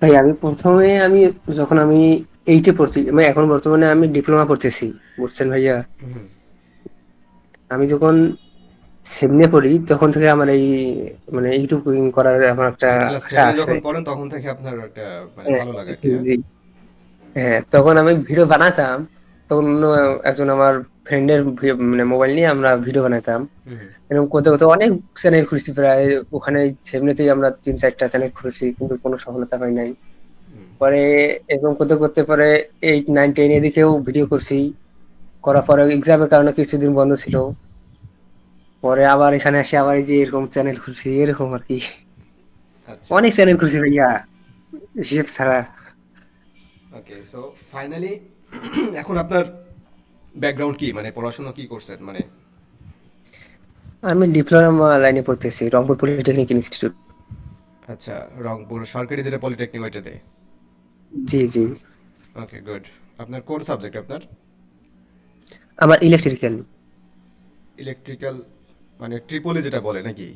ভাই আমি প্রথমে আমি যখন আমি এইটে পড়ছি, মানে এখন বর্তমানে আমি ডিপ্লোমা করতেছি, বুঝছেন ভাইয়া। আমি যখন সেভেনে পড়ি তখন থেকে আমার এই মানে ইউটিউব কুকিং করার আমার একটা মানে ক্লাস আশা 7 এ আছে। যখন পড়েন তখন থেকে আপনার একটা মানে হ্যাঁ, ভালো লাগে আরকি, জি হ্যাঁ? জি। হ্যাঁ, তখন আমি ভিডিও বানাতাম। তখন অন্য একজন আমার ফ্রেন্ডের মানে মোবাইল নিয়ে আমরা ভিডিও বানাতাম। হুম, হুম, এরকম করতে করতে অনেক চ্যানেল খুঁজছি, প্রায় ওখানে সেভেনেতেই আমরা 3-4টা চ্যানেল খুঁজছি, কিন্তু কোনো সফলতা পাই নাই। হুম। পরে এরকম করতে করতে পরে 8, 9, 10 এদিকেও ভিডিও করছি। করার পরে এক্সামের কারণে কিছুদিন বন্ধ ছিল। পরে আবার এখানে এসে আবার এই যে এরকম চ্যানেল খুলছি, এরকম আর কি। আচ্ছা। অনেক চ্যানেল খুলছি ভাইয়া, হিসেব ছাড়া। ওকে, সো ফাইনালি এখন আপনার ব্যাকগ্রাউন্ড কি? মানে পড়াশোনা কি করছেন? মানে আমি ডিপ্লোমা লাইনে পড়তেছি, রংপুর পলিটেকনিক ইনস্টিটিউট। আচ্ছা, রংপুর সরকারি যেটা পলিটেকনিক ওইটাতে। জি জি। ওকে, গুড। আপনার কোন সাবজেক্ট আপনার? আমার ইলেকট্রিক্যাল। ইলেকট্রিক্যাল, মানে ট্রিপলি যেটা বলে নাকি?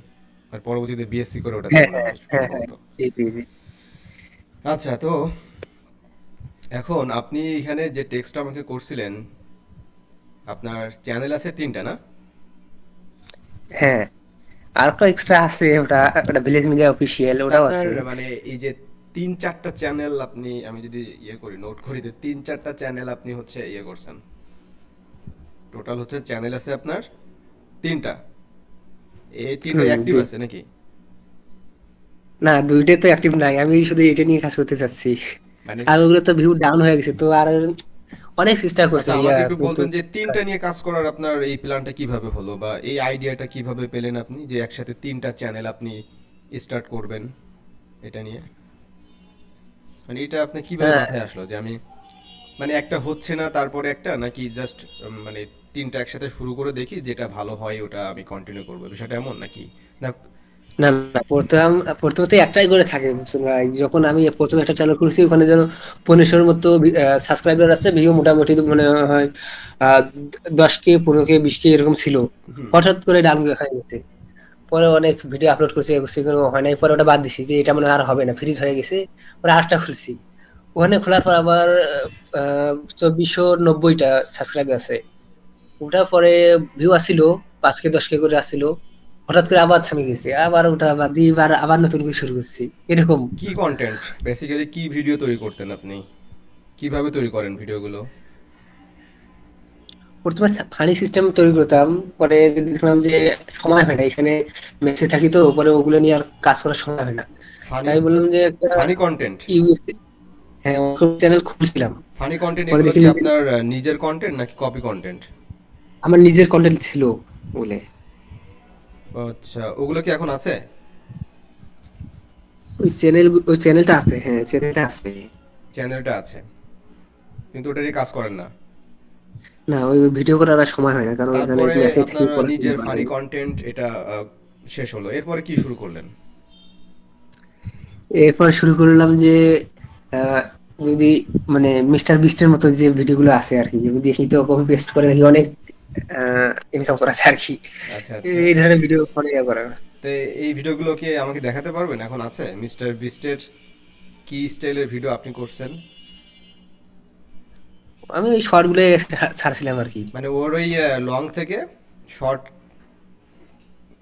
আর পরবর্তীতে বিএসসি করে ওটাতে হ্যাঁ মনে হ্যাঁ হয় হ্যাঁ হ্যাঁ। সম্ভবত। জি জি জি। আচ্ছা, তো এখন আপনি এখানে যে টেক্সটটা আমাকে করছিলেন, আপনার চ্যানেল আছে ৩টা না? হ্যাঁ, আর একটা এক্সট্রা আছে, ওটা ওটা ভিলেজ মিডিয়া অফিসিয়াল, তো ওটাও আপনার আছে। মানে এই যে ৩-৪টা চ্যানেল আপনি, আমি যদি ইয়ে করি, নোট করি, যে ৩-৪টা চ্যানেল আপনি হচ্ছে ইয়ে করছেন। টোটাল হচ্ছে চ্যানেল আছে আপনার ৩টা। এই ৩টাই হুম, অ্যাক্টিভ দুই। আছে নাকি? না, দুইটাই তো অ্যাক্টিভ নাই, আমি শুধু এটা নিয়ে কাজ করতে চাচ্ছি। মানে আর ওগুলো তো ভিউ ডাউন হয়ে গেছে তো, আর অনেক চেষ্টা করছি আচ্ছা, ভাইয়া, আমাকে একটু কিন্তু বলবেন যে ৩টা কাজ- নিয়ে কাজ করার আপনার এই প্ল্যানটা কিভাবে হলো, বা এই আইডিয়াটা কিভাবে পেলেন আপনি যে একসাথে ৩টা চ্যানেল আপনি স্টার্ট করবেন এটা নিয়ে? মানে এটা আপনি কিভাবে হ্যাঁ, মাথায় আসলো যে আমি, মানে একটা হচ্ছে না তারপরে একটা, নাকি জাস্ট মানে ৩টা একসাথে শুরু করে দেখি, যেটা ভালো হয় ওটা আমি কন্টিনিউ করবো, বিষয়টা এমন নাকি? না। না না, প্রথমত একটাই করে থাকে, বুঝছেন ভাই। যখন আমি প্রথম একটা চ্যানেল খুলছি, ওখানে যেন 1500-এর মতো সাবস্ক্রাইবার আছে, ভিউ মোটামুটি মনে হয় 10K, 15K, 20K এরকম ছিল। হঠাৎ করে ডাউন হয়ে গেছে। পরে অনেক ভিডিও আপলোড করছি, এ করছি, কোনো হয় নাই। পরে ওটা বাদ দিছি যে এটা মনে হয় আর হবে না, ফ্রিজ হয়ে গেছে। পরে আরেকটা খুলছি। ওখানে খোলার পর আবার 2490টা সাবস্ক্রাইব আছে। ওটা পরে ভিউ আসছিল 5K 10K করে আসছিল। হঠাৎ করে আবার থামে গেছে, আবার ওটা বাদ দিয়ে আবার আবার নতুন করে শুরু করছি, এরকম। কি কন্টেন্ট বেসিক্যালি, কি ভিডিও তৈরি করতেন আপনি? কিভাবে তৈরি করেন ভিডিওগুলো? প্রথমে ফানি সিস্টেম তৈরি করতাম। পরে দেখলাম যে সময় হয় না, এখানে মেসে থাকি তো, পরে ওগুলো নিয়ে আর কাজ করার সময় হয় না। ফানি, তাই বললাম যে একটা ফানি কন্টেন্ট। ইউএস, হ্যাঁ, চ্যানেল খুলছিলাম। ফানি কন্টেন্ট পরে এগুলো কি দেখলাম যে আপনার নিজের কন্টেন্ট নাকি কপি কন্টেন্ট? আমার নিজের কন্টেন্ট ছিল বলে। আচ্ছা, ওগুলো কি এখন আছে? ওই চ্যানেলটা আছে, হ্যাঁ চ্যানেলটা আছে। চ্যানেলটা আছে, কিন্তু ওটা নিয়ে কাজ করেন না? না, ওই ভিডিও করার আর সময় হয় না, কারণ এখানে তারপরে মেসে থেকে আপনার পড়াশোনা নিজের করা ফানি লাগে। কন্টেন্ট এটা শেষ হলো, এরপরে কি শুরু করলেন? এরপর শুরু করলাম যে আহ, যদি মানে মিস্টার বিস্টের মতো যে ভিডিওগুলো আছে আর কি, যদি দেখি তো কপি পেস্ট করে নাকি অনেক ইনকাম করা যায় আর কি। আচ্ছা, আচ্ছা। এই ধরনের ভিডিও ফলো করা। তো এই ভিডিওগুলো কি আমাকে দেখাতে পারবেন, এখন আছে মিস্টার বিস্টের কি স্টাইলের ভিডিও আপনি করছেন? আমি ওই শর্ট গুলো ছাড়ছিলাম আর কি। মানে ওর ওই লং থেকে শর্ট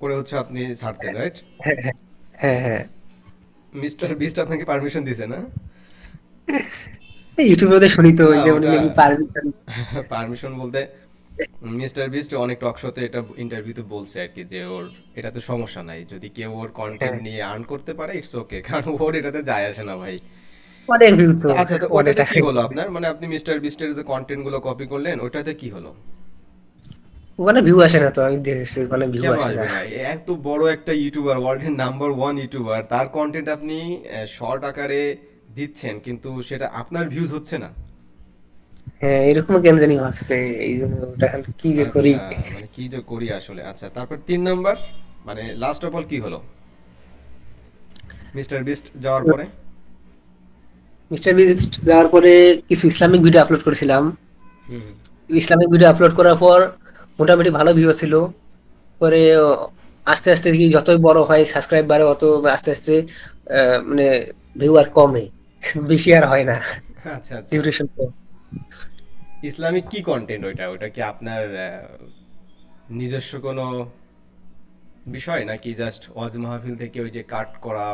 করে হচ্ছে আপনি ছাড়তেন, রাইট? হ্যাঁ হ্যাঁ হ্যাঁ হ্যাঁ। মিস্টার বিস্ট আপনাকে পারমিশন দিছে না? ইউটিউবে ওদের শুনি তো, না ওই যে উনি ওটা নাকি পারমিশন। পারমিশন বলতে, মিস্টার বিস্ট অনেক টক শোতে এটা ইন্টারভিউতে বলছে আর কি, যে ওর এটাতে সমস্যা নাই, যদি কেউ ওর কন্টেন্ট হ্যাঁ, নিয়ে আর্ন করতে পারে ইটস ওকে, কারণ ওর এটাতে যায় আসে না ভাই। অনেক ভিউ তো, আচ্ছা, তো অনেক ওটাতে টাকা কি হলো income। আপনার, মানে আপনি মিস্টার বিস্টের যে কন্টেন্ট গুলো কপি করলেন ওটাতে কি হলো? ওখানে ভিউ আসে না তো, আমি দেখেছি ওখানে ভিউ কেন আসে না। আসবে না? এত বড় একটা ইউটিউবার, ওয়ার্ল্ডের নাম্বার ওয়ান ইউটিউবার, তার কন্টেন্ট আপনি শর্ট আকারে দিচ্ছেন, কিন্তু সেটা আপনার ভিউজ হচ্ছে না? হ্যাঁ, এরকম কেন জানি হচ্ছে। এই জন্য ওটা এখন কি যে করি। আচ্ছা, মানে কি যে করি আসলে। আচ্ছা, তারপর 3 নাম্বার, মানে লাস্ট অফ অল কি হলো মিস্টার বিস্ট যাওয়ার পরে? মিস্টার বিস্ট যাওয়ার পরে কিছু ইসলামিক ভিডিও আপলোড করেছিলাম। হুম। ইসলামিক ভিডিও আপলোড করার পর মোটামুটি ভালো ভিউ ছিল। পরে আস্তে আস্তে দেখি যতই বড় হয় সাবস্ক্রাইব বাড়ে, অত আস্তে আস্তে মানে ভিউ আর কমে। বেশি আর হয় না, আচ্ছা আচ্ছা। ডিউরেশন তো। ইসলামিক কি কন্টেন্ট ওইটা, ওইটা কি আপনার নিজস্ব কোনো বিষয়, নাকি জাস্ট ওয়াজ মাহফিল থেকে ওই যে কাট করা?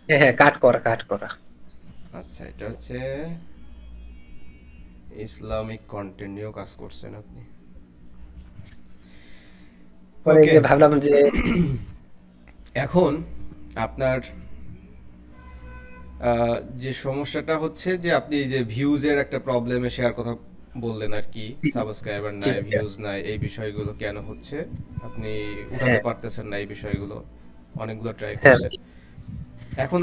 হ্যাঁ হ্যাঁ, কাট করা কাট করা। আচ্ছা, এটা হচ্ছে ইসলামিক কন্টেন্ট নিয়েও কাজ করছেন আপনি। পরে ওকে। যে ভাবলাম যে এখন আপনার যে সমস্যাটা হচ্ছে যে আপনি যে ভিউজের একটা প্রবলেমে শেয়ার কথা বললেন আর কি, জি সাবস্ক্রাইবার জি নাই, ভাইয়া। ভিউজ নাই, এই বিষয়গুলো কেন হচ্ছে আপনি উঠাতে হ্যাঁ পারতেছেন না এই বিষয়গুলো, অনেকগুলো ট্রাই হ্যাঁ করছেন। ভাই। এখন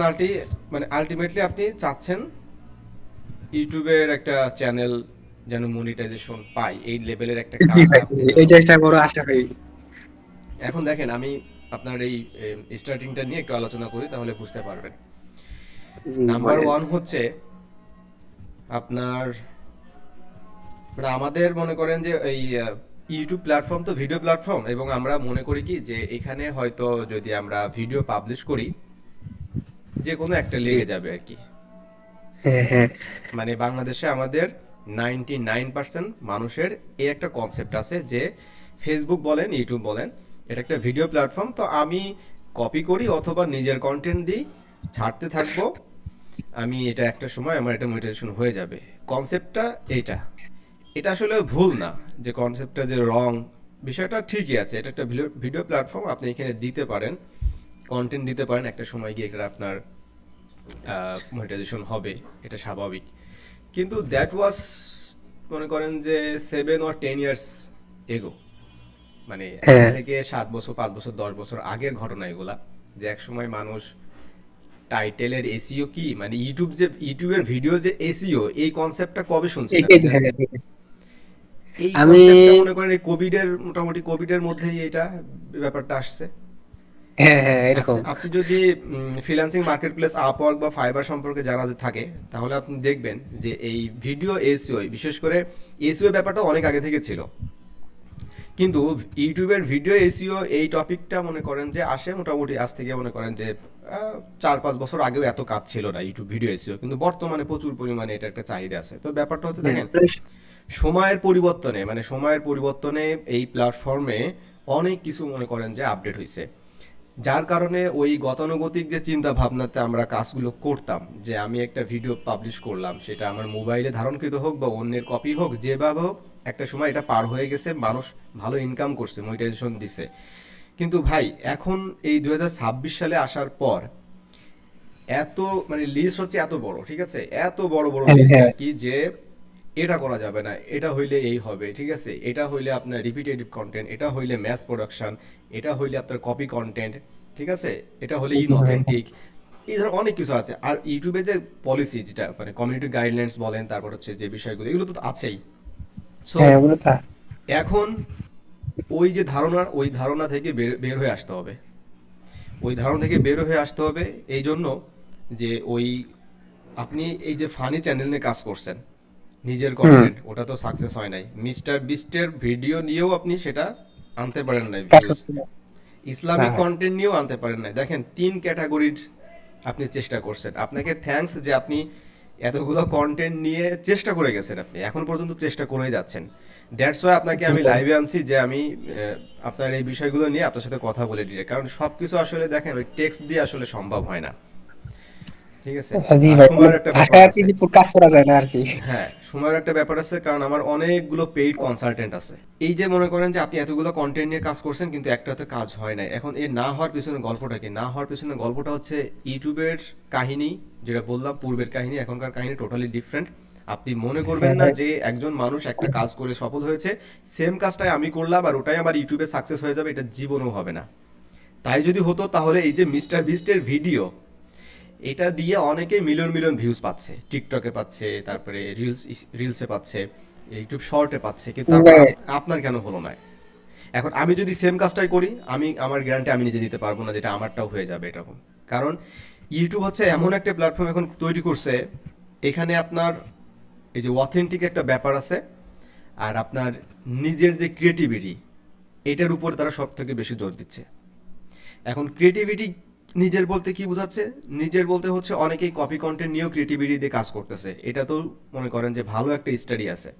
মানে আলটিমেটলি আপনি চাচ্ছেন ইউটিউবের একটা চ্যানেল যেন মনিটাইজেশন পায়, এই লেভেলের একটা জি কাজ ভাই, জি, আপনি জি, যেন। এইটা একটা বড় আশা ভাই। এখন দেখেন, আমি আপনার এই স্টার্টিংটা নিয়ে একটু আলোচনা করি, তাহলে বুঝতে পারবেন। জি নাম্বার বলেন। ওয়ান হচ্ছে আপনার, মানে আমাদের মনে করেন যে এই ইউটিউব প্ল্যাটফর্ম তো ভিডিও প্ল্যাটফর্ম, এবং আমরা মনে করি কি যে এখানে হয়তো যদি আমরা ভিডিও পাবলিশ করি, যে কোনো একটা জি লেগে যাবে আর কি। হ্যাঁ হ্যাঁ। মানে বাংলাদেশে আমাদের 99% মানুষের এই একটা কনসেপ্ট আছে যে ফেসবুক বলেন, ইউটিউব বলেন, এটা একটা ভিডিও প্ল্যাটফর্ম, তো আমি কপি করি অথবা নিজের কন্টেন্ট দিই, ছাড়তে থাকবো, আমি এটা একটা সময় আমার এটা মনিটাইজেশন হয়ে যাবে। কনসেপ্টটা এইটা, এটা আসলে ভুল না, যে কনসেপ্টটা যে রং, বিষয়টা ঠিকই আছে, এটা একটা ভিডিও প্ল্যাটফর্ম, আপনি এখানে দিতে পারেন, কন্টেন্ট দিতে পারেন, একটা সময় গিয়ে এটা আপনার মনিটাইজেশন হবে, এটা স্বাভাবিক। কিন্তু দ্যাট ওয়াজ, মনে করেন যে 7 or 10 ইয়ার্স এগো, মানে আজ হ্যাঁ থেকে 7 বছর, 5 বছর, 10 বছর আগের ঘটনা এগুলা। যে এক সময় মানুষ টাইটেলের এসইও কি, মানে ইউটিউবের ভিডিও যে এসইও, এই কনসেপ্টটা কবে শুনছেন এইটাই আপনি তো, হ্যাঁ জানেন? ঠিক আছে। এই আমি কনসেপ্টটা মনে করেন এই মোটামুটি কোভিডের মধ্যেই এটা ব্যাপারটা আসছে। হ্যাঁ হ্যাঁ আপনি এরকম। আপনি যদি ফ্রিল্যান্সিং মার্কেট প্লেস আপওয়ার্ক বা ফাইবার সম্পর্কে জানা থাকে, তাহলে আপনি দেখবেন যে এই ভিডিও এসইও, বিশেষ করে এসইও ব্যাপারটা অনেক আগে থেকে ছিল, কিন্তু ইউটিউবের ভিডিও এসইও এই টপিকটা মনে করেন যে আসে মোটামুটি আজ থেকে মনে করেন যে 4-5 বছর আগেও এত কাজ ছিল না ইউটিউব ভিডিও এসইও, কিন্তু বর্তমানে প্রচুর পরিমাণে এটা একটা চাহিদা আছে। তো ব্যাপারটা হচ্ছে হ্যাঁ দেখেন, মানে সময়ের পরিবর্তনে এই প্ল্যাটফর্মে অনেক কিছু মনে করেন যে আপডেট হয়েছে, যার কারণে ওই গতানুগতিক যে চিন্তা ভাবনাতে আমরা কাজগুলো করতাম, যে আমি একটা ভিডিও পাবলিশ করলাম, সেটা আমার মোবাইলে ধারণকৃত হোক বা অন্যের কপি হোক, যেভাবে হোক, একটা সময় এটা পার হয়ে গেছে, মানুষ ভালো ইনকাম করছে, মনিটাইজেশন দিছে। কিন্তু ভাই এখন এই 2026 সালে আসার পর এত, মানে লিস্ট হচ্ছে এত বড়, ঠিক আছে, এত বড় বড় হ্যাঁ লিস্ট হ্যাঁ। আর কি, যে এটা করা যাবে না, এটা হইলে এই হবে, ঠিক আছে, এটা হইলে আপনার রিপিটেটিভ কন্টেন্ট, এটা হইলে ম্যাস প্রোডাকশন, এটা হইলে আপনার কপি কন্টেন্ট, ঠিক আছে, এটা হলে জি ভাই। ইনঅথেন্টিক, এই ধরনের অনেক কিছু আছে। আর ইউটিউবে যে পলিসি, যেটা মানে কমিউনিটি গাইডলাইন্স বলেন, তারপর হচ্ছে যে বিষয়গুলো, এগুলো তো আছেই। সো হ্যাঁ ওগুলো তো আছে। এখন ওই ধারণা থেকে বের বের হয়ে আসতে হবে, ওই ধারণা থেকে বের হয়ে আসতে হবে। এই জন্য যে ওই, আপনি এই যে ফানি চ্যানেল নিয়ে কাজ করছেন, নিজের হুম। কন্টেন্ট, ওটা তো সাকসেস হয় নাই। মিস্টার বিস্টের ভিডিও নিয়েও আপনি সেটা আনতে পারেন নাই কাজ ভিউজ, করতে হবে। না ইসলামিক ভাই। কন্টেন্ট নিয়েও আনতে পারেন নাই। দেখেন, 3 ক্যাটাগরির আপনি চেষ্টা করছেন, আপনাকে থ্যাঙ্কস যে আপনি এতগুলো কন্টেন্ট নিয়ে চেষ্টা করে গেছেন, আপনি এখন পর্যন্ত চেষ্টা করেই যাচ্ছেন। দ্যাটস ওয়াই আপনাকে জি আমি ভাই। লাইভে আনছি, যে আমি আপনার এই বিষয়গুলো নিয়ে আপনার সাথে কথা বলে ডিরেক্ট, কারণ সব কিছু আসলে দেখেন ওই টেক্সট দিয়ে আসলে সম্ভব হয় না, ঠিক আছে। হ্যাঁ, জি আর ভাই, মানে সময়ের একটা ব্যাপার ভাষায় আর কি আছে। যে কাজ করা যায় না আর কি। হ্যাঁ, সময়ের একটা ব্যাপার আছে, কারণ আমার অনেকগুলো পেইড কনসালটেন্ট আছে। এই যে মনে করেন যে আপনি এতগুলো কন্টেন্ট নিয়ে কাজ করছেন, কিন্তু একটাতে কাজ হয় নাই। এখন এর না হওয়ার পিছনে গল্পটা কি? না হওয়ার পিছনে গল্পটা হচ্ছে ইউটিউবের কাহিনী, যেটা বললাম পূর্বের কাহিনী, এখনকার কাহিনী টোটালি ডিফারেন্ট। আপনি মনে করবেন হ্যাঁ না ভাই। যে একজন মানুষ একটা কাজ করে সফল হয়েছে, সেম কাজটাই আমি করলাম আর ওটাই আমার ইউটিউবে সাকসেস হয়ে যাবে, এটা জীবনেও হবে না। তাই যদি হতো, তাহলে এই যে মিস্টার বিস্টের ভিডিও, এটা দিয়ে অনেকে মিলিয়ন মিলিয়ন ভিউজ পাচ্ছে, টিকটকে পাচ্ছে, তারপরে রিলসে পাচ্ছে, ইউটিউব শর্টে পাচ্ছে, কিন্তু তারপর ভাই, আপনার কেন হলো না? এখন আমি যদি সেম কাজটাই করি, আমার গ্যারান্টি আমি নিজে দিতে পারবো না যেটা আমারটাও হয়ে যাবে এরকম। কারণ ইউটিউব হচ্ছে এমন একটা প্ল্যাটফর্ম এখন তৈরি করছে, এখানে আপনার এই যে অথেন্টিক একটা ব্যাপার আছে, আর আপনার নিজের যে ক্রিয়েটিভিটি, এটার উপর তারা সব থেকে বেশি জোর দিচ্ছে। এখন ক্রিয়েটিভিটি নিজের বলতে কি বোঝাচ্ছে? নিজের বলতে হচ্ছে অনেকেই কপি কন্টেন্ট নিয়েও ক্রিয়েটিভিটি দিয়ে কাজ করতেছে, এটা তো মনে করেন যে ভালো একটা স্টাডি আছে।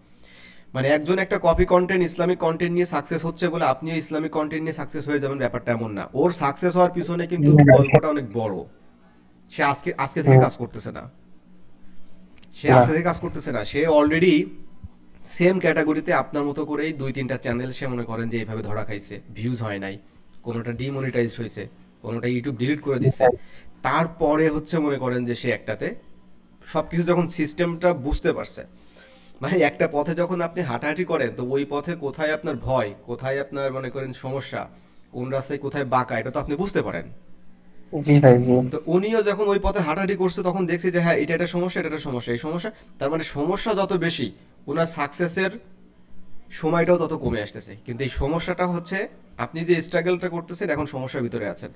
মানে একজন একটা কপি কন্টেন্ট ইসলামিক কন্টেন্ট নিয়ে সাকসেস হচ্ছে বলে আপনিও ইসলামিক কন্টেন্ট নিয়ে সাকসেস হয়ে যাবেন, ব্যাপারটা এমন না। ওর সাকসেস হওয়ার পিছনে কিন্তু জি ভাই। গল্পটা অনেক বড়। সে আজকে আজকে থেকে হুম, কাজ করতেছে না, সে না। আজকে থেকে কাজ করতেছে না, সে অলরেডি সেম ক্যাটাগরিতে আপনার মতো করেই দুই তিনটা চ্যানেল সে মনে করেন যে এইভাবে ধরা খাইছে, ভিউজ হয় নাই, কোনোটা ডিমনিটাইজ হয়েছে, কোনোটা ইউটিউব ডিলিট করে জি দিচ্ছে। ভাই। তারপরে হচ্ছে মনে করেন যে সে একটাতে সবকিছু যখন সিস্টেমটা বুঝতে পারছে, মানে একটা পথে যখন আপনি হাঁটাহাঁটি করেন তো ওই পথে কোথায় আপনার ভয়, কোথায় আপনার মনে করেন সমস্যা, কোন রাস্তায় কোথায় বাঁকা, এটা তো আপনি বুঝতে পারেন। জি ভাই। জি। তো উনিও যখন ওই পথে হাঁটাহাঁটি করছে তখন দেখছে যে হ্যাঁ এটা একটা সমস্যা, এটা একটা সমস্যা, এই সমস্যা, তার মানে সমস্যা যত বেশি ওনার সাকসেসের সময়টাও তত কমে আসতেছে। কিন্তু এই সমস্যাটা হচ্ছে আপনি যে স্ট্রাগলটা করতেছেন এখন সমস্যার ভিতরে আছেন।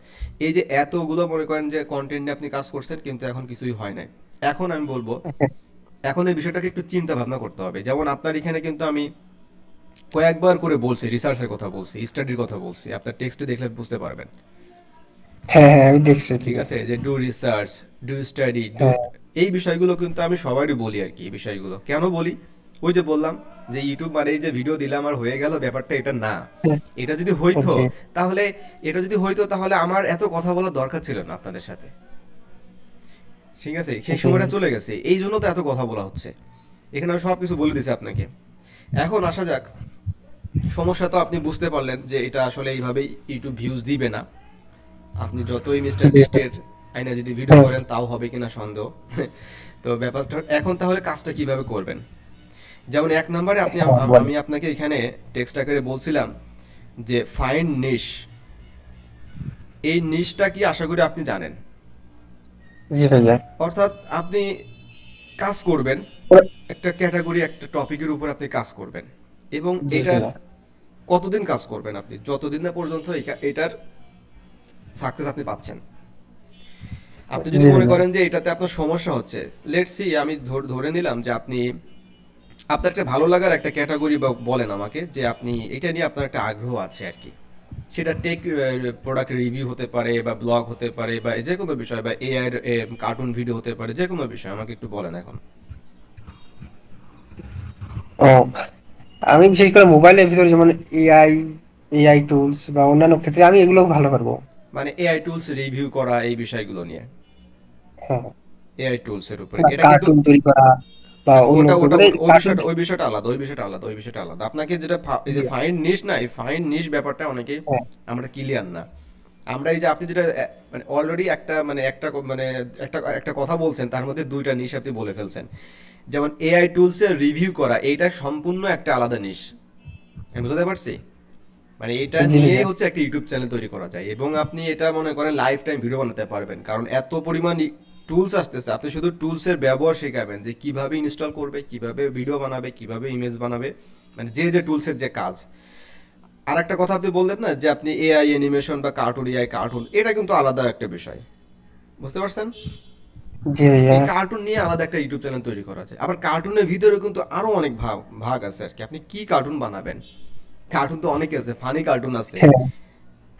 এই যে এতগুলো মনে করেন যে কন্টেন্ট নিয়ে আপনি কাজ করছেন কিন্তু এখন কিছুই হয় নাই। এখন আমি বলবো, এখন এই বিষয়টাকে একটু চিন্তা ভাবনা করতে হবে। যেমন আপনার এখানে কিন্তু আমি কয়েকবার করে বলছি, রিসার্চের কথা বলছি, স্টাডির কথা বলছি, আপনার টেক্সটে দেখলে বুঝতে পারবেন। হ্যাঁ, হ্যাঁ, আমি দেখছি। ঠিক ঠিক আছে, আছে। যে do research, do study, do, হ্যাঁ। এই বিষয়গুলো কিন্তু আমি সবারই বলি আর কি। এই বিষয়গুলো কেন বলি, ওই যে বললাম যে ইউটিউব মানে এই যে ভিডিও দিলাম আর হয়ে গেল, ব্যাপারটা এটা না। এটা যদি হইতো, জি। তাহলে এটা যদি হইতো তাহলে আমার এত কথা বলার দরকার ছিল না আপনাদের সাথে। ঠিক আছে, সেই জি। সময়টা চলে গেছে, এই জন্য তো এত কথা বলা হচ্ছে। এখানে আমি সব কিছু বলে দিছি আপনাকে। এখন আসা যাক, সমস্যা তো আপনি বুঝতে পারলেন যে এটা আসলে এইভাবেই ইউটিউব ভিউজ দিবে না। আপনি যতই মিস্টার জি ভাই। বিস্টের আইনা যদি ভিডিও হ্যাঁ। করেন তাও হবে কিনা সন্দেহ। তো ব্যাপারটা এখন তাহলে কাজটা কিভাবে করবেন? যেমন এক নম্বরে আপনি হ্যাঁ, বলেন। আমি আপনাকে এখানে টেক্সট আকারে বলছিলাম যে ফাইন্ড নিশ। এই নিশটা কি আশা করি আপনি জানেন। জি ভাইয়া। অর্থাৎ আপনি কাজ করবেন ওরা- একটা ক্যাটাগরি, একটা টপিকের উপর আপনি কাজ করবেন, এবং জি এটার ভাইয়া। কতদিন কাজ করবেন আপনি, যতদিন না পর্যন্ত এটার সাকসেস আপনি পাচ্ছেন। আপনি যদি জি মনে ভাইয়া। করেন যে এটাতে আপনার সমস্যা হচ্ছে, লেটস সি, আমি ধরে নিলাম যে আপনি, আপনার একটা ভালো লাগার একটা ক্যাটাগরি বা বলেন আমাকে যে আপনি এটা নিয়ে আপনার একটা আগ্রহ আছে আর কি। সেটা টেক প্রোডাক্ট রিভিউ হতে পারে, বা ব্লগ হতে পারে, বা যে কোনো বিষয়, বা এআই কার্টুন ভিডিও হতে পারে, যে কোনো বিষয় আমাকে একটু বলেন এখন। ও, আমি বিশেষ করে মোবাইলের ভিতরে যেমন এআই, এআই টুলস বা অন্যান্য ক্ষেত্রে আমি এগুলো ভালো পারবো। মানে এআই টুলস রিভিউ করা, এই বিষয়গুলো নিয়ে, হ্যাঁ। এআই টুলস এর উপরে, বা এটা কিন্তু, কার্টুন তৈরি করা বা হ্যাঁ, অন্য ওটা ওটা মানে ওটা- ওই কার্টুন। বিষয়টা, ওই বিষয়টা আলাদা, ওই বিষয়টা আলাদা, ওই বিষয়টা আলাদা। আপনাকে যেটা এই জি। যে ফাইন্ড নিশ না, এই ফাইন্ড নিশ ব্যাপারটা অনেকে হ্যাঁ। আমরা ক্লিয়ার না। আমরা এই যে আপনি যেটা মানে অলরেডি একটা মানে একটা একটা কথা বলছেন, তার মধ্যে দুইটা নিশ আপনি বলে ফেলছেন। যেমন এআই টুলস এর রিভিউ করা, এইটা সম্পূর্ণ একটা আলাদা নিশ। আমি বুঝতে পারছি। মানে এটা জি নিয়েই ভাইয়া। হচ্ছে একটা ইউটিউব চ্যানেল তৈরি করা যায়, এবং আপনি এটা মনে করেন লাইফ টাইম ভিডিও বানাতে পারবেন, কারণ এত পরিমাণ টুলস আসতেছে। আপনি শুধু টুলসের ব্যবহার শেখাবেন, যে কিভাবে ইনস্টল করবে, কিভাবে ভিডিও বানাবে, কিভাবে ইমেজ বানাবে, মানে যে যে টুলসের যে কাজ। আর একটা কথা আপনি বললেন না যে আপনি এআই অ্যানিমেশন বা কার্টুন, এআই কার্টুন, এটা কিন্তু আলাদা একটা বিষয়, বুঝতে পারছেন? জি ভাইয়া। এই কার্টুন নিয়ে আলাদা একটা ইউটিউব চ্যানেল তৈরি করা যায়। আবার কার্টুনের ভিতরে কিন্তু আরো অনেক ভাগ ভাগ আছে আর কি, আপনি কি কার্টুন বানাবেন। কার্টুন তো অনেক আছে, ফানি কার্টুন আছে, হ্যাঁ।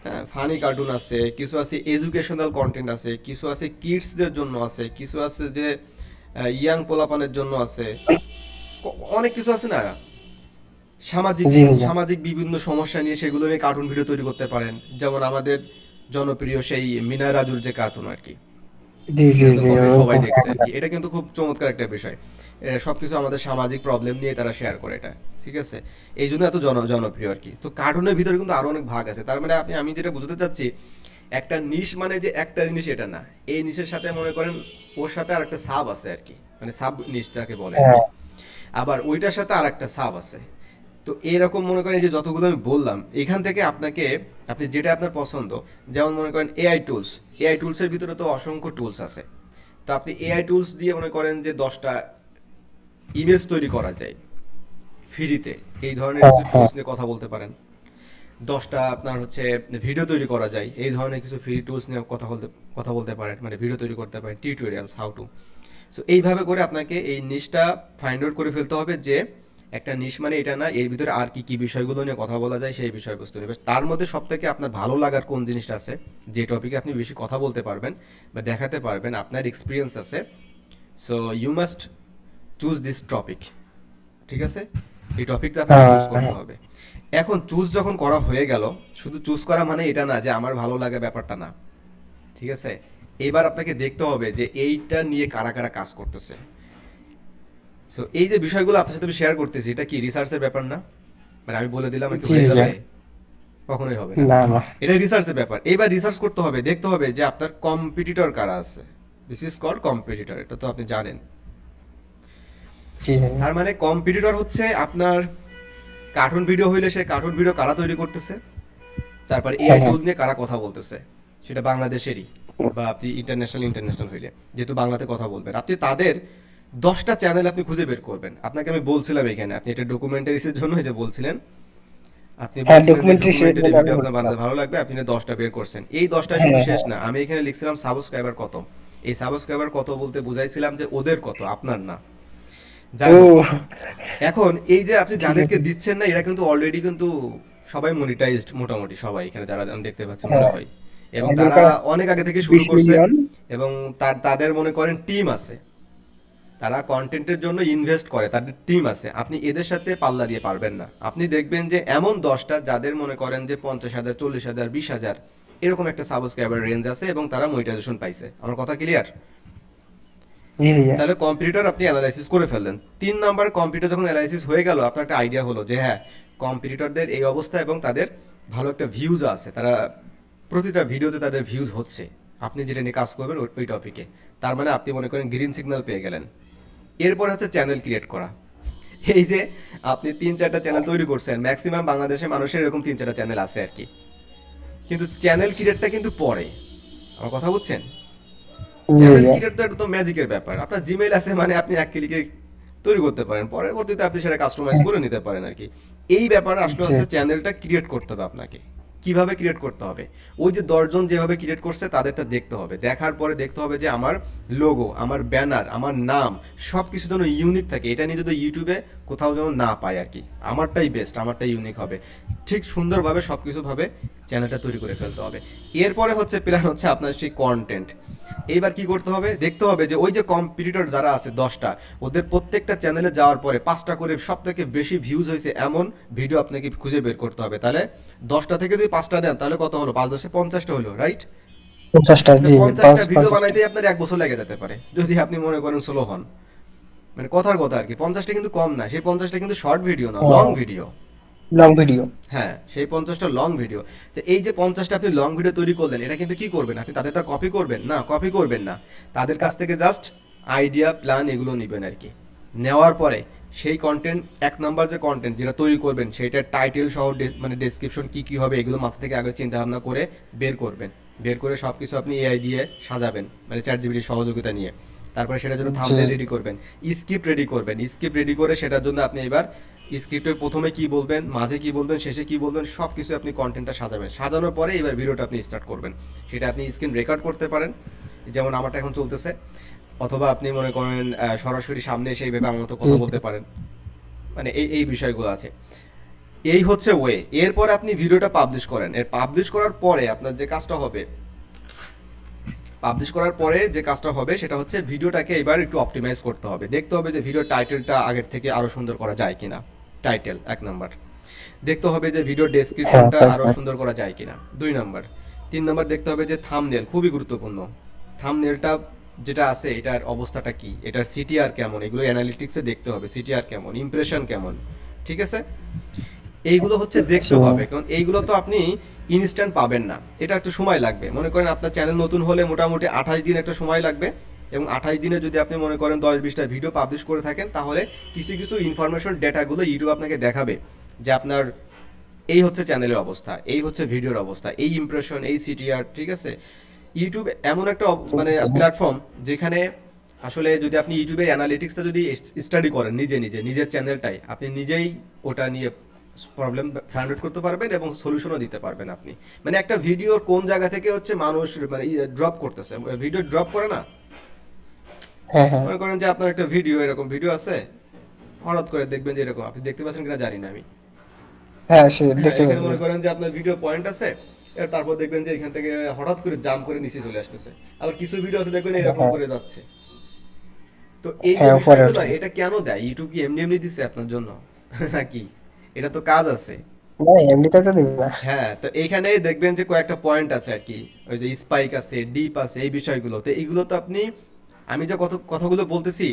হ্যাঁ ফানি কার্টুন আছে, কিছু আছে এডুকেশনাল কন্টেন্ট আছে, কিছু আছে কিডসদের জন্য আছে, কিছু আছে যে ইয়াং পোলাপানের জন্য আছে, অনেক কিছু আছে না। সামাজিক, জি ভাইয়া। সামাজিক বিভিন্ন সমস্যা নিয়ে সেগুলো নিয়ে কার্টুন ভিডিও তৈরি করতে পারেন। যেমন আমাদের জনপ্রিয় সেই মিনা রাজুর যে কার্টুন আর কি, জি, জি, এটা তো জি। কমে সবাই ওরকম, দেখছে আর কি। এটা কিন্তু খুব চমৎকার একটা বিষয়। সবকিছু আমাদের সামাজিক প্রবলেম নিয়ে তারা শেয়ার করে এটা, ঠিক আছে। এই জন্য এত জনপ্রিয় আর কি। তো কার্টুনের ভিতরে কিন্তু আরো অনেক ভাগ আছে। তার মানে আমি যেটা বুঝতে চাচ্ছি, একটা নিশ মানে যে একটা জিনিস এটা না, এই নিশের সাথে মনে করেন ওর সাথে আর একটা সাব আছে আর কি, মানে সাব নিশটাকে বলে আর হ্যাঁ। কি। আবার ওইটার সাথে আর একটা সাব আছে। তো এরকম মনে করেন এই যে যতগুলো আমি বললাম, এখান থেকে আপনাকে, আপনি যেটা আপনার পছন্দ, যেমন মনে করেন এআই টুলস, এআই টুলসের ভিতরে তো অসংখ্য টুলস আছে। তো আপনি এআই টুলস দিয়ে মনে করেন যে 10টা ইমেজ তৈরি করা যায় ফ্রিতে, এই ধরনের হ্যাঁ। কিছু হ্যাঁ। টুলস নিয়ে কথা বলতে পারেন। 10টা আপনার হচ্ছে ভিডিও তৈরি করা যায়, এই ধরনের কিছু ফ্রি টুলস নিয়ে কথা বলতে পারেন, মানে ভিডিও তৈরি করতে পারেন, টিউটোরিয়ালস, হাউ টু। সো এইভাবে করে আপনাকে এই নিশটা ফাইন্ড আউট করে ফেলতে হবে যে একটা নিশ মানে এটা না, এর ভিতরে আর কি কি বিষয়গুলো নিয়ে কথা বলা যায় সেই বিষয়বস্তু নিয়ে। তার মধ্যে সব থেকে আপনার ভালো লাগার কোন জিনিসটা আছে, যে টপিকে আপনি বেশি কথা বলতে পারবেন বা দেখাতে পারবেন, আপনার এক্সপিরিয়েন্স আছে, so you must choose this topic. ঠিক আছে, এই টপিকটা আপনাকে চুজ করতে হ্যাঁ। হবে। এখন চুজ যখন করা হয়ে গেল, শুধু চুজ করা মানে এটা না যে আমার ভালো লাগে, ব্যাপারটা না। ঠিক আছে, এবার আপনাকে দেখতে হবে যে এইটা নিয়ে কারা কারা কাজ করতেছে। সো এই যে বিষয়গুলো আপনার সাথে আমি শেয়ার করতেছি, এটা কি রিসার্চের ব্যাপার না? মানে আমি বলে দিলাম আর কি জি হয়ে ভাইয়া। যাবে? কখনোই হবে না। না না। এটা রিসার্চের ব্যাপার। এবার রিসার্চ করতে হবে, দেখতে হবে যে আপনার কম্পিটিটর কারা আছে। দিস ইজ কল্ড কম্পিটিটর, এটা তো আপনি জানেন। জি ভাইয়া। তার মানে কম্পিটিটর হচ্ছে আপনার কার্টুন ভিডিও হইলে সে কার্টুন ভিডিও কারা তৈরি করতেছে, তারপর এআই হ্যাঁ হ্যাঁ। টুল নিয়ে কারা কথা বলতেছে, সেটা বাংলাদেশেরই বা আপনি ইন্টারন্যাশনাল হইলে, যেহেতু বাংলাতে কথা বলবেন, আপনি তাদের 10টা চ্যানেল আপনি খুঁজে বের করবেন। আপনাকে আমি বলছিলাম এখানে, আপনি এটা ডকুমেন্টারিজের জন্য যে বলছিলেন, আপনি হ্যাঁ, বলছিলেন যে ডকুমেন্টারি শেয়ার ডকুমেন্টারি জন্য আমি ভিডিও আপনার বলছিলাম। বানাতে ভালো লাগবে, আপনি 10টা বের করছেন। এই 10টায় শুধু হ্যাঁ শেষ হ্যাঁ। না, আমি এখানে লিখছিলাম সাবস্ক্রাইবার কত। এই সাবস্ক্রাইবার কত বলতে বুঝাইছিলাম যে ওদের কত, আপনার না। যাই হোক, ও এখন এই যে আপনি ঠিক যাদেরকে আছে। দিচ্ছেন না, এরা কিন্তু অলরেডি কিন্তু সবাই মনিটাইজড, মোটামুটি সবাই এখানে যারা আমি দেখতে পাচ্ছি মনে হ্যাঁ, হয়। এবং একজন তারা কাজ অনেক আগে থেকে শুরু 20 করছে, মিলিয়ন। এবং তাদের মনে করেন টিম আছে, তারা কন্টেন্টের জন্য ইনভেস্ট করে, তাদের টিম আছে। আপনি এদের সাথে পাল্লা দিয়ে পারবেন না। আপনি দেখবেন যে এমন 10টা যাদের মনে করেন যে 50,000, 40,000, 20,000 এরকম একটা সাবস্ক্রাইবার রেঞ্জ আছে, এবং তারা মনিটাইজেশন পাইছে। আমার কথা ক্লিয়ার? জি ভাইয়া। তাহলে কম্পিটিটর আপনি অ্যানালাইসিস করে ফেললেন। 3 নাম্বার, কম্পিটিটর যখন অ্যানালাইসিস হয়ে গেল, আপনার একটা আইডিয়া হলো যে হ্যাঁ, কম্পিটিটরদের এই অবস্থা এবং তাদের ভালো একটা ভিউজ আছে, তারা প্রতিটা ভিডিওতে তাদের ভিউজ হচ্ছে, আপনি যেটা নিয়ে কাজ করবেন ওই টপিকে। তার মানে আপনি মনে করেন গ্রিন সিগন্যাল পেয়ে গেলেন। এরপর হচ্ছে চ্যানেল ক্রিয়েট করা। এই যে আপনি 3-4টা চ্যানেল তৈরি করছেন, ম্যাক্সিমাম বাংলাদেশের মানুষের এরকম 3-4টা চ্যানেল আছে আর কি, কিন্তু চ্যানেল ক্রিয়েটটা কিন্তু পরে। আমার কথা বুঝছেন? জি চ্যানেল ভাইয়া। ক্রিয়েট তো এটা তো ম্যাজিকের ব্যাপার। আপনার জিমেইল আছে মানে আপনি এক ক্লিকে তৈরি করতে পারেন, পরবর্তীতে আপনি সেটা কাস্টমাইজ হ্যাঁ। করে নিতে পারেন আর কি। এই ব্যাপারে আসলে জি হচ্ছে জি। চ্যানেলটা ক্রিয়েট করতে হবে আপনাকে। কিভাবে ক্রিয়েট করতে হবে? ওই যে 10জন যেভাবে ক্রিয়েট করছে তাদেরটা দেখতে হবে, দেখার পরে দেখতে হবে যে আমার লোগো, আমার ব্যানার, আমার নাম সব কিছু যেন ইউনিক থাকে। এটা নিয়ে যদি ইউটিউবে কোথাও যেন না পায় আর কি, আমারটাই বেস্ট, আমারটাই ইউনিক হবে। ঠিক সুন্দরভাবে সব কিছু ভাবে চ্যানেলটা তৈরি করে ফেলতে হবে। এরপরে হচ্ছে প্ল্যান হচ্ছে আপনার সেই কন্টেন্ট। এইবার কি করতে হবে, দেখতে হবে যে ওই যে কম্পিটিটর যারা আছে 10টা, ওদের প্রত্যেকটা চ্যানেলে যাওয়ার পরে 5টা করে সব থেকে বেশি ভিউজ হয়েছে এমন ভিডিও আপনাকে খুঁজে বের করতে হবে। তাহলে 10টা থেকে যদি 5টা নেন, তাহলে কত হলো, 5 10 50টা হলো, রাইট? 50টা, জি ভাই, 50টা ভিডিও 50টা। বানাইতেই আপনার 1 বছর লেগে যেতে পারে, যদি আপনি মনে করেন স্লো হন। মানে কথার কথা আর কি, 50টা কিন্তু কম না, সেই 50টা কিন্তু শর্ট ভিডিও না, লং হ্যাঁ, ভিডিও। Long video. হ্যাঁ, সেই 50টা লং ভিডিও। যে এই যে 50টা আপনি লং ভিডিও তৈরি করলেন, এটা কিন্তু কি করবেন, আপনি তাদেরটা কপি করবেন না, কপি করবেন না। তাদের কাছ থেকে জাস্ট আইডিয়া, প্ল্যান এগুলো নেবেন আর কি। নেওয়ার পরে সেই কন্টেন্ট, 1 নাম্বার যে কন্টেন্ট যেটা তৈরি করবেন, সেইটার টাইটেল সহ মানে ডেসক্রিপশন কি কি হবে, এগুলো মাথা থেকে আগে চিন্তা ভাবনা করে বের করবেন। বের করে সব কিছু আপনি এআই দিয়ে সাজাবেন, মানে চ্যাট জিপিটির সহযোগিতা নিয়ে। তারপরে সেটার জন্য জি থাম্বনেল জি। রেডি করবেন, স্ক্রিপ্ট রেডি করবেন। স্ক্রিপ্ট রেডি করে সেটার জন্য আপনি এবার স্ক্রিপ্টের প্রথমে কি বলবেন, মাঝে কি বলবেন, শেষে কি বলবেন, সব কিছু আপনি কন্টেন্টটা সাজাবেন। সাজানোর পরে এবার ভিডিওটা আপনি স্টার্ট করবেন। সেটা আপনি স্ক্রিন রেকর্ড করতে পারেন, যেমন আমারটা এখন চলতেছে, অথবা আপনি মনে করেন সরাসরি সামনে এসে এইভাবে আমার মতো জি কথা জি। বলতে পারেন। মানে এই এই বিষয়গুলো আছে। এই হচ্ছে ওয়ে। এরপর আপনি ভিডিওটা পাবলিশ করেন। এর পাবলিশ করার পরে আপনার যে কাজটা হবে, পাবলিশ করার পরে যে কাজটা হবে সেটা হচ্ছে ভিডিওটাকে এবার একটু অপটিমাইজ করতে হবে। দেখতে হবে যে ভিডিওর টাইটেলটা আগের থেকে আরো সুন্দর করা যায় কিনা। Title 1 number. দেখতে হবে যে ভিডিওর হ্যাঁ ডেসক্রিপশনটা হ্যাঁ আরো হ্যাঁ। সুন্দর করা যায় কিনা। 2 নাম্বার। 3 নাম্বার, দেখতে হবে যে থাম্বনেল খুবই গুরুত্বপূর্ণ। থাম্বনেলটা যেটা আছে এটার অবস্থাটা কি, এটার সিটিআর কেমন, এগুলো অ্যানালিটিক্সে দেখতে হবে, সিটিআর কেমন, ইমপ্রেশন কেমন। ঠিক আছে, এইগুলো হচ্ছে দেখতে জি। হবে, কারণ এইগুলো তো আপনি ইনস্ট্যান্ট পাবেন না, এটা একটু সময় লাগবে। মনে করেন আপনার চ্যানেল নতুন হলে মোটামুটি 28 দিন একটা সময় লাগবে, এবং 28 দিনে যদি আপনি মনে করেন 10-20টা ভিডিও পাবলিশ করে থাকেন, তাহলে কিছু কিছু ইনফরমেশন ডেটাগুলো ইউটিউব আপনাকে দেখাবে যে আপনার এই হচ্ছে চ্যানেলের অবস্থা, এই হচ্ছে ভিডিওর অবস্থা, এই ইমপ্রেশন, এই সিটিআর। ঠিক আছে, ইউটিউব এমন একটা মানে প্ল্যাটফর্ম যেখানে আসলে যদি আপনি ইউটিউবের অ্যানালিটিক্সটা যদি স্টাডি করেন নিজে নিজে, নিজের চ্যানেলটাই আপনি নিজেই ওটা নিয়ে প্রবলেম ফাইন্ড আউট করতে পারবেন এবং সলিউশনও দিতে পারবেন আপনি। মানে একটা ভিডিওর কোন জায়গা থেকে হচ্ছে মানুষ মানে ড্রপ করতেছে, ভিডিও ড্রপ করে না। হ্যাঁ হ্যাঁ। মনে করেন যে আপনার একটা ভিডিও, এরকম ভিডিও আছে, হঠাৎ করে দেখবেন যে এরকম, আপনি দেখতে পাচ্ছেন কিনা জানি না আমি। হ্যাঁ সে হ্যাঁ, দেখতে এখানে পাচ্ছি। মনে করেন যে আপনার ভিডিও পয়েন্ট আছে, এর তারপর দেখবেন যে এখান থেকে হঠাৎ করে জাম্প করে নিচে চলে আসতেছে। আবার কিছু ভিডিও আছে দেখবেন এরকম হ্যাঁ করে যাচ্ছে। তো এই যে হ্যাঁ উপরে বিষয়গুলো, ওঠে। এটা কেন দেয়? ইউটিউব কি এমনি এমনি দিচ্ছে আপনার জন্য? নাকি এটা তো কাজ আছে? না এমনিতে তো দিবে না। হ্যাঁ, তো এইখানে দেখবেন যে কয়েকটা পয়েন্ট আছে আর কি, ওই যে স্পাইক আছে, ডিপ আছে, এই বিষয়গুলো তো এইগুলো তো আপনি, আমি যে কত কথাগুলো বলতেছি,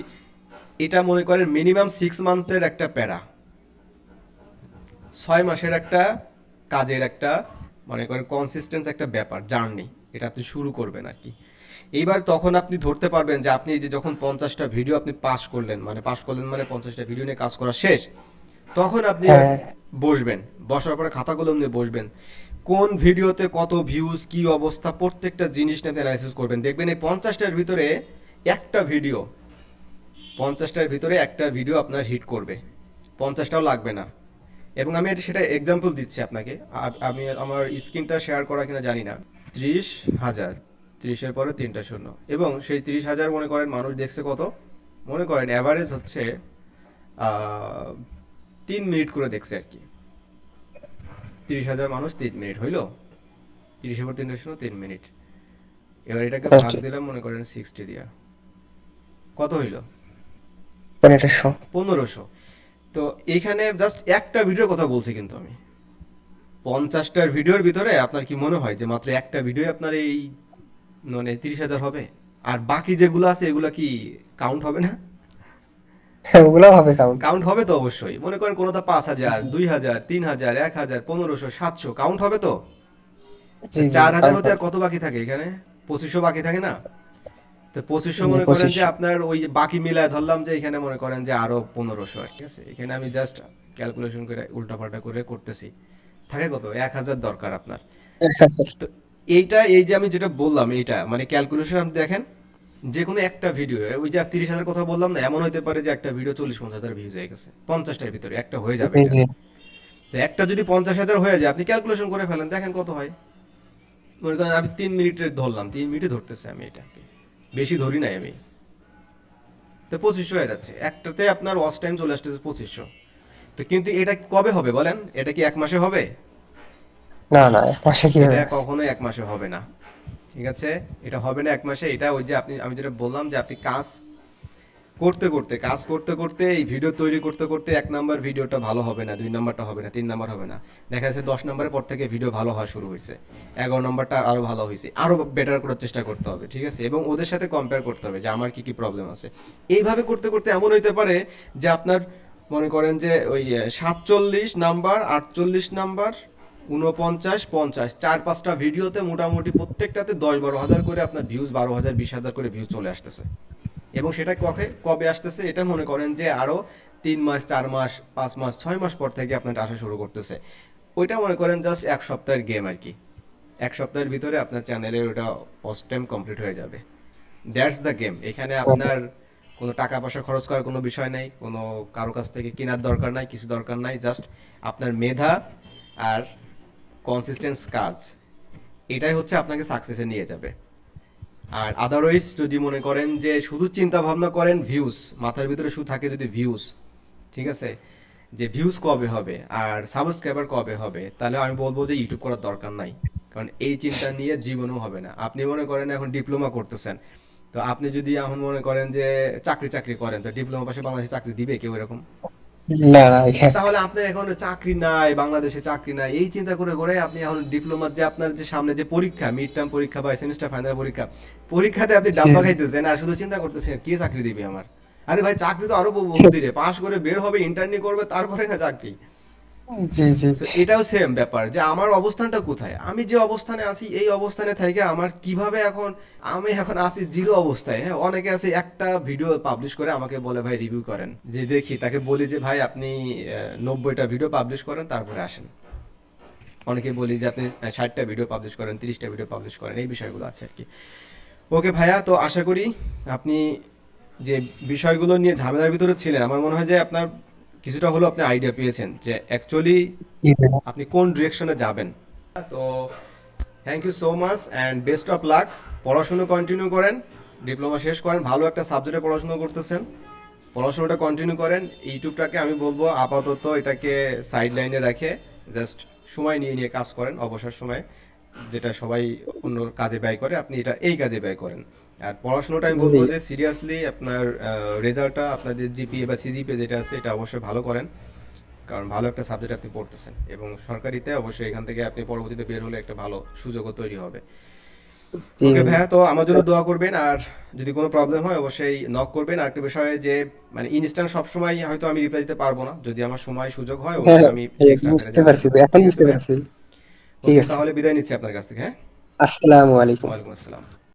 এটা মনে করেন মিনিমাম 6 মান্থের একটা প্যারা, 6 মাসের একটা কাজের একটা, মনে করেন কনসিস্টেন্স একটা ব্যাপার, জার্নি, এটা আপনি শুরু করবেন আর কি। এইবার তখন আপনি ধরতে পারবেন যে আপনি যে যখন 50টা ভিডিও আপনি পাস করলেন মানে 50টা ভিডিও নিয়ে কাজ করা শেষ, তখন আপনি হ্যাঁ বসবেন, বসার পরে খাতা কলম নিয়ে বসবেন, কোন ভিডিওতে কত ভিউজ, কি অবস্থা, প্রত্যেকটা জিনিস নিয়ে অ্যানালাইসিস করবেন। দেখবেন এই 50টার ভিতরে একটা ভিডিও, 50টার ভিতরে একটা ভিডিও আপনার হিট করবে, 50টাও লাগবে না। এবং আমি এটা সেটা এক্সাম্পল দিচ্ছি আপনাকে। আমি আমার স্ক্রিনটা শেয়ার করা কিনা জানি না। 30,000, 30-এর পরে 3টা শূন্য, এবং সেই 30,000 মনে করেন মানুষ দেখছে কত, মনে করেন অ্যাভারেজ হচ্ছে 3 মিনিট করে দেখছে আর কি। 30,000 মানুষ 3 মিনিট হইলো, 30-এর পর 3টা শূন্য, 3 মিনিট। এবার এটাকে ভাগ ওকে দিলাম মনে করেন 60 দিয়া, কত হইলো? 1500। 1500। তো এইখানে জাস্ট একটা ভিডিওর কথা বলছি কিন্তু আমি, 50টার ভিডিওর ভিতরে আপনার কি মনে হয় যে মাত্র একটা ভিডিও আপনার এই মানে 30,000 হবে? আর বাকি যেগুলো আছে এগুলো কি কাউন্ট হবে না? হ্যাঁ ওগুলাও হবে কাউন্ট। কাউন্ট হবে তো অবশ্যই। মনে করেন কোনোটা 5,000, 2,000, 3,000, 1,000, 1500, 700 কাউন্ট হবে তো? জি জি 4,000 কাউন্ট হতে আর হবে। কত বাকি থাকে এখানে? 2500 বাকি থাকে না? তো 2500 জি মনে করেন যে 2500। আপনার ওই যে বাকি মিলায় ধরলাম যে এখানে মনে করেন যে আরো 1500, ঠিক আছে? এখানে আমি জাস্ট ক্যালকুলেশন করে উল্টাপাল্টা করে করতেছি। থাকে কত? 1,000 দরকার আপনার। 1000। তো এইটা, এই যে আমি যেটা বললাম, এইটা মানে ক্যালকুলেশন আপনি দেখেন, যে কোনো একটা ভিডিও, ওই যে 30,000 কথা বললাম না, এমন হইতে পারে যে একটা ভিডিও 40-50,000 ভিউজ হয়ে গেছে, 50টার ভিতরে একটা হয়ে যাবে জি এটা। জি। তো একটা যদি 50,000 হয়ে যায়, আপনি ক্যালকুলেশন করে ফেলেন, দেখেন কত হয়। মনে করেন আমি 3 মিনিটের ধরলাম, 3 মিনিটে ধরতেছে আমি এটাকে, বেশি ধরি নাই আমি। তো 2500 হয়ে যাচ্ছে একটাতে, আপনার ওয়াচ টাইম চলে আসতেছে 2500। তো কিন্তু এটা কবে হবে বলেন? এটা কি 1 মাসে হবে? না না এক মাসে কি এটা হবে? কখনোই 1 মাসে হবে না। ঠিক আছে, এটা হবে না 1 মাসে। এটা ওই যে আপনি, আমি যেটা বললাম যে আপনি কাজ করতে করতে এই ভিডিও তৈরি করতে করতে 1 নাম্বার ভিডিওটা ভালো হবে না, 2 নাম্বারটা হবে না, 3 নাম্বার হবে না, দেখা যাচ্ছে 10 নাম্বারের পর থেকে ভিডিও ভালো হওয়া শুরু হয়েছে, 11 নাম্বারটা আরো ভালো হয়েছে, আরো বেটার করার চেষ্টা করতে হবে, ঠিক আছে? এবং ওদের সাথে কম্পেয়ার করতে হবে যে আমার কি কি প্রবলেম আছে। এইভাবে করতে করতে এমন হইতে পারে যে আপনার মনে করেন যে ওই 47 নাম্বার, 48 নাম্বার, 49, 50, 4-5টা ভিডিওতে মোটামুটি প্রত্যেকটাতে 10-12 হাজার করে আপনার ভিউজ, 12,000, 20,000 করে ভিউজ চলে আসতেছে। এবং সেটা কবে কবে আসতেছে, এটা মনে করেন যে আরো 3 মাস, 4 মাস, 5 মাস, 6 মাস পর থেকে আপনার আসা শুরু করতেছে। ওইটা মনে করেন জাস্ট 1 সপ্তাহের গেম আর কি। 1 সপ্তাহের ভিতরে আপনার চ্যানেলের ওটা ওয়াচ টাইম কমপ্লিট হয়ে যাবে। That's the game. এখানে আপনার কোনো টাকা পয়সা খরচ করার কোনো বিষয় নাই, কোনো কারো কাছ থেকে কেনার দরকার নাই, কিছু দরকার নাই, জাস্ট আপনার মেধা আর কনসিস্টেন্স কাজ, এটাই হচ্ছে আপনাকে সাকসেসে নিয়ে যাবে। আর আদারওয়াইজ যদি মনে করেন যে শুধু চিন্তা ভাবনা করেন ভিউজ, মাথার ভিতরে শুধু থাকে যদি ভিউজ, ঠিক আছে, যে ভিউজ কবে হবে আর সাবস্ক্রাইবার কবে হবে, তাহলে আমি বলবো যে ইউটিউব করার দরকার নাই। কারণ এই চিন্তা নিয়ে জীবনও হবে না। আপনি মনে করেন এখন ডিপ্লোমা করতেছেন, তো আপনি যদি এখন মনে করেন যে চাকরি চাকরি করেন, তো ডিপ্লোমা পাশে বাংলাদেশে চাকরি দিবে কেউ এরকম? না না এখানে। তাহলে আপনার এখন চাকরি নাই, বাংলাদেশে চাকরি নাই, এই চিন্তা করে করে আপনি এখন ডিপ্লোমার যে আপনার যে সামনে যে পরীক্ষা, মিড টার্ম পরীক্ষা বা সেমিস্টার ফাইনাল পরীক্ষা, পরীক্ষাতে আপনি ডাব্বা খাইতেছেন আর শুধু চিন্তা করতেছেন কে চাকরি দিবে আমার। আরে ভাই চাকরি তো আরো বহু দূরে, পাশ করে বের হবে, ইন্টার্নি করবে, তারপরে না চাকরি। জি জি। So, এটাও সেম ব্যাপার যে আমার অবস্থানটা কোথায়, আমি যে অবস্থানে আছি এই অবস্থানে থেকে আমার কিভাবে এখন, আমি এখন আছি জিরো অবস্থায়। হ্যাঁ, অনেকে আছে একটা ভিডিও পাবলিশ করে আমাকে বলে ভাই রিভিউ করেন, যে দেখি তাকে বলি যে ভাই আপনি 90টা ভিডিও পাবলিশ করেন তারপরে আসেন। অনেকে বলি যে আপনি 60টা ভিডিও পাবলিশ করেন, 30টা ভিডিও পাবলিশ করেন, এই বিষয়গুলো আছে আর কি। ওকে ভাইয়া, তো আশা করি আপনি যে বিষয়গুলো নিয়ে ঝামেলার ভিতরে ছিলেন, আমার মনে হয় যে আপনার কিছুটা হলেও আপনি আইডিয়া পেয়েছেন যে অ্যাকচুয়ালি জি ভাই। আপনি কোন ডিরেকশনে যাবেন। তো thank you so much and best of luck. পড়াশুনো কন্টিনিউ করেন, ডিপ্লোমা শেষ করেন, ভালো একটা সাবজেক্টে পড়াশোনা করতেছেন, পড়াশোনাটা কন্টিনিউ করেন। ইউটিউবটাকে আমি বলবো আপাতত এটাকে সাইড লাইনে রেখে জাস্ট সময় নিয়ে নিয়ে কাজ করেন অবসর সময়ে, যেটা সবাই অন্য কাজে ব্যয় করে, আপনি এটা এই কাজে ব্যয় করেন। আর পড়াশোনাটা আমি জি। বলবো যে সিরিয়াসলি আপনার রেজাল্টটা, আপনাদের জিপিএ বা সিজিপিএ যেটা আছে এটা অবশ্যই ভালো করেন, কারণ ভালো একটা সাবজেক্ট আপনি পড়তেছেন, এবং সরকারিতে অবশ্যই এখান থেকে আপনি পরবর্তীতে বের হলে একটা ভালো সুযোগও তৈরি হবে। জি ওকে ভাইয়া। ভাইয়া, তো আমার জন্য দোয়া করবেন, আর যদি কোনো প্রবলেম হয় অবশ্যই নক করবেন। আর একটা বিষয় যে মানে ইনস্ট্যান্ট সবসময় হয়তো আমি রিপ্লাই দিতে পারবো না, যদি আমার সময় সুযোগ হয় হ্যাঁ অবশ্যই আমি ভাইয়া, টেক্সট আকারে বুঝতে জানিয়ে পারছি দেবো। ভাই, এখন ঠিক আছে বুঝতে ভাইয়া? পারছি। ঠিক ওকে, আছে। তাহলে বিদায় নিচ্ছি আপনার কাছ থেকে, হ্যাঁ। আসসালামু আলাইকুম। ওয়ালাইকুম আসসালাম।